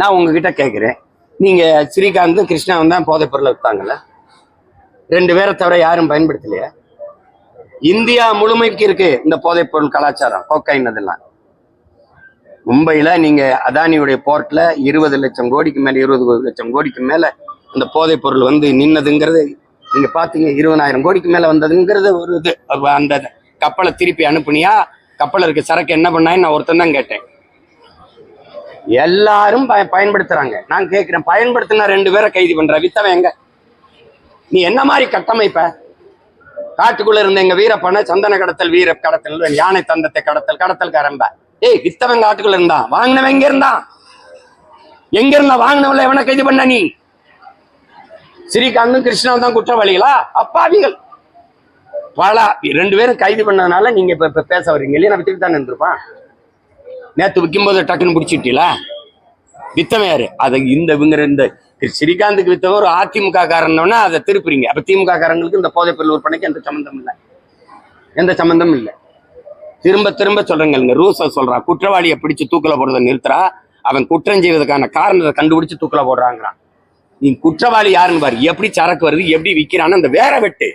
நான் உங்ககிட்ட கேட்குறேன், நீங்க ஸ்ரீகாந்தும் கிருஷ்ணாவும் தான் போதைப் பொருளை விற்றாங்கல்ல? 2 பேரை தவிர யாரும் பயன்படுத்தலையா? இந்தியா முழுமைக்கு இருக்கு இந்த போதைப் பொருள் கலாச்சாரம், கோக்கைன் அதெல்லாம். மும்பையில நீங்க அதானியுடைய போர்ட்ல 20 லட்சம் கோடிக்கு மேல 20 லட்சம் கோடிக்கு மேல அந்த போதைப் பொருள் வந்து நின்னதுங்கிறது நீங்க பாத்தீங்க. 20,000 கோடிக்கு மேல வந்ததுங்கிறது ஒரு இது. அந்த கப்பலை திருப்பி அனுப்புனியா, கப்பல் இருக்க சரக்கு என்ன பண்ணான்னு நான் ஒருத்தன் தான் கேட்டேன். எல்லாரும் பயன்படுத்துறாங்க. நான் கேட்கிறேன், பயன்படுத்தினா 2 பேரை கைது பண்ற, வித்தவன் எங்க? நீ என்ன மாதிரி கட்டமைப்ப? காட்டுக்குள்ள இருந்த எங்க வீரப்பனை சந்தன கடத்தல், வீர கடத்தல், யானை தந்தத்தை கடத்தல், கடத்தல் கரம்ப. ஏய், வித்தவன் காட்டுக்குள்ள இருந்தான், வாங்கினவன் எங்க இருந்தான்? எங்க இருந்தா வாங்கினவன்ல எவனை கைது பண்ண? நீ ஸ்ரீகாந்தும் கிருஷ்ணாவும் தான் குற்றவாளிகளா? அப்பாவிகள். பல 2 பேரும் கைது பண்ணதுனால நீங்க இப்ப பேச வர்றீங்க இல்லையா? நான் வித்துட்டு தானே இருந்திருப்பான். நேத்து விற்கும் போது டக்குன்னு பிடிச்சிட்டீங்களா? வித்தவன் யாரு? அதை இந்த ஸ்ரீகாந்துக்கு வித்தவன் ஒரு அதிமுக காரன்னா அதை திருப்புறீங்க. அப்ப திமுக காரங்களுக்கு இந்த போதைப் பொருள் விற்பனைக்கு எந்த சம்பந்தம் இல்லை, எந்த சம்பந்தமும் இல்லை. திரும்ப திரும்ப சொல்றேங்க, ரூச சொல்றான், குற்றவாளியை பிடிச்சு தூக்கில போடுறதை நிறுத்துறா, அவன் குற்றம் செய்வதற்கான காரணத்தை கண்டுபிடிச்சு தூக்கில போடுறாங்கிறான். நீ குற்றவாளி யாருன்னு பாரு, எப்படி சரக்கு வருது, எப்படி விற்கிறான்னு அந்த வேற வெட்டு.